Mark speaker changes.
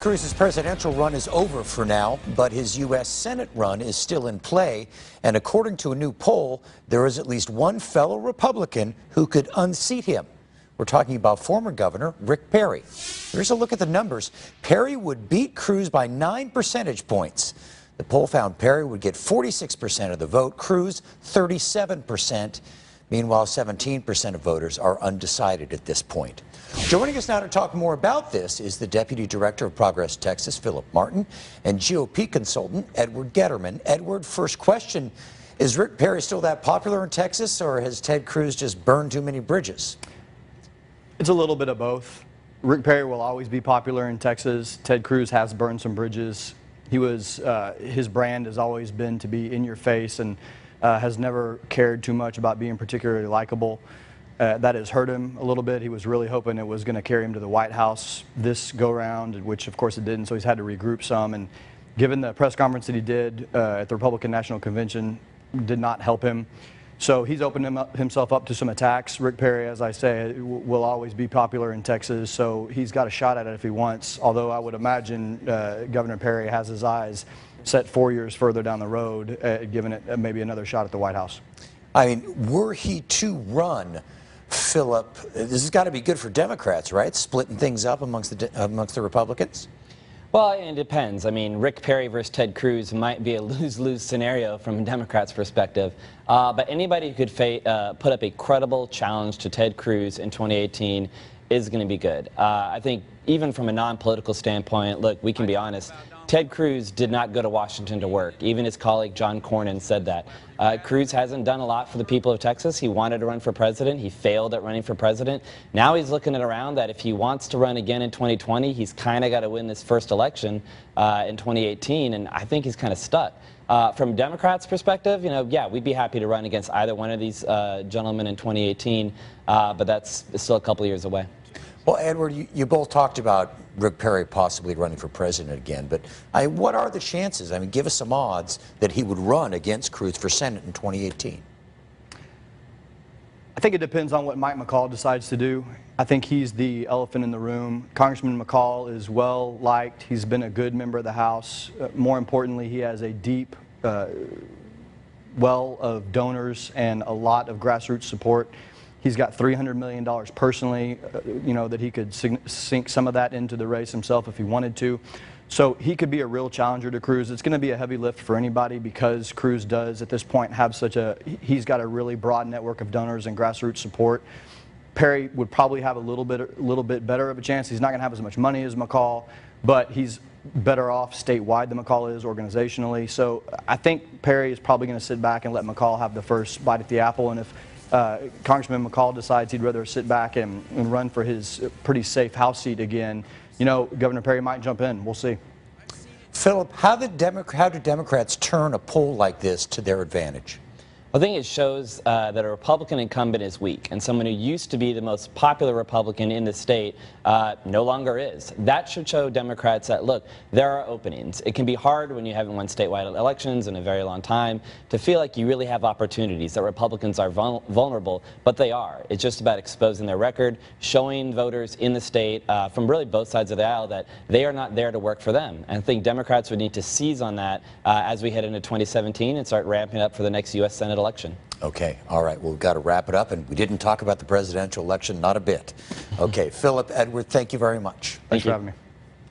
Speaker 1: Cruz's presidential run is over for now, but his U.S. Senate run is still in play. And according to a new poll, there is at least one fellow Republican who could unseat him. We're talking about former Governor Rick Perry. Here's a look at the numbers. Perry would beat Cruz by 9 percentage points. The poll found Perry would get 46% of the vote, Cruz 37%. Meanwhile, 17% of voters are undecided at this point. Joining us now to talk more about this is the Deputy Director of Progress Texas, Philip Martin, and GOP consultant Edward Getterman. Edward, first question, is Rick Perry still that popular in Texas, or has Ted Cruz just burned too many bridges?
Speaker 2: It's a little bit of both. Rick Perry will always be popular in Texas. Ted Cruz has burned some bridges. His brand has always been to be in your face and has never cared too much about being particularly likable. That has hurt him a little bit. He was really hoping it was going to carry him to the White House this go-round, which of course it didn't, so he's had to regroup some. And given the press conference that he did at the Republican National Convention, did not help him. So he's opened himself up to some attacks. Rick Perry, as I say, will always be popular in Texas, so he's got a shot at it if he wants, although I would imagine Governor Perry has his eyes set 4 years further down the road, giving it maybe another shot at the White House.
Speaker 1: I mean, were he to run, Philip, this has got to be good for Democrats, right? Splitting things up amongst the Republicans?
Speaker 3: Well, it depends. I mean, Rick Perry versus Ted Cruz might be a lose-lose scenario from a Democrat's perspective. But anybody who could put up a credible challenge to Ted Cruz in 2018 is going to be good. I think even from a non-political standpoint, look, we can be honest, Ted Cruz did not go to Washington to work. Even his colleague John Cornyn said that. Cruz hasn't done a lot for the people of Texas. He wanted to run for president. He failed at running for president. Now he's looking at around that if he wants to run again in 2020, he's kind of got to win this first election in 2018, and I think he's kind of stuck. From Democrats' perspective, you know, yeah, we'd be happy to run against either one of these gentlemen in 2018, but that's still a couple years away.
Speaker 1: Well, Edward, you both talked about Rick Perry possibly running for president again, but what are the chances? I mean, give us some odds that he would run against Cruz for Senate in 2018.
Speaker 2: I think it depends on what Mike McCall decides to do. I think he's the elephant in the room. Congressman McCall is well liked. He's been a good member of the House. More importantly, he has a deep well of donors and a lot of grassroots support. He's got $300 million personally, you know, that he could sink some of that into the race himself if he wanted to. So he could be a real challenger to Cruz. It's going to be a heavy lift for anybody because Cruz does at this point have he's got a really broad network of donors and grassroots support. Perry would probably have a little bit better of a chance. He's not going to have as much money as McCall, but he's better off statewide than McCall is organizationally. So I think Perry is probably going to sit back and let McCall have the first bite at the apple. And if Congressman McCall decides he'd rather sit back and run for his pretty safe House seat again, you know, Governor Perry might jump in. We'll see.
Speaker 1: Philip, how do Democrats turn a poll like this to their advantage?
Speaker 3: I think it shows that a Republican incumbent is weak, and someone who used to be the most popular Republican in the state no longer is. That should show Democrats that, look, there are openings. It can be hard when you haven't won statewide elections in a very long time to feel like you really have opportunities, that Republicans are vulnerable, but they are. It's just about exposing their record, showing voters in the state from really both sides of the aisle that they are not there to work for them. And I think Democrats would need to seize on that as we head into 2017 and start ramping up for the next U.S. Senate election.
Speaker 1: Okay, all right, well, we've got to wrap it up, and we didn't talk about the presidential election, not a bit. Okay, Philip, Edward, thank you very much.
Speaker 2: Thanks for having me.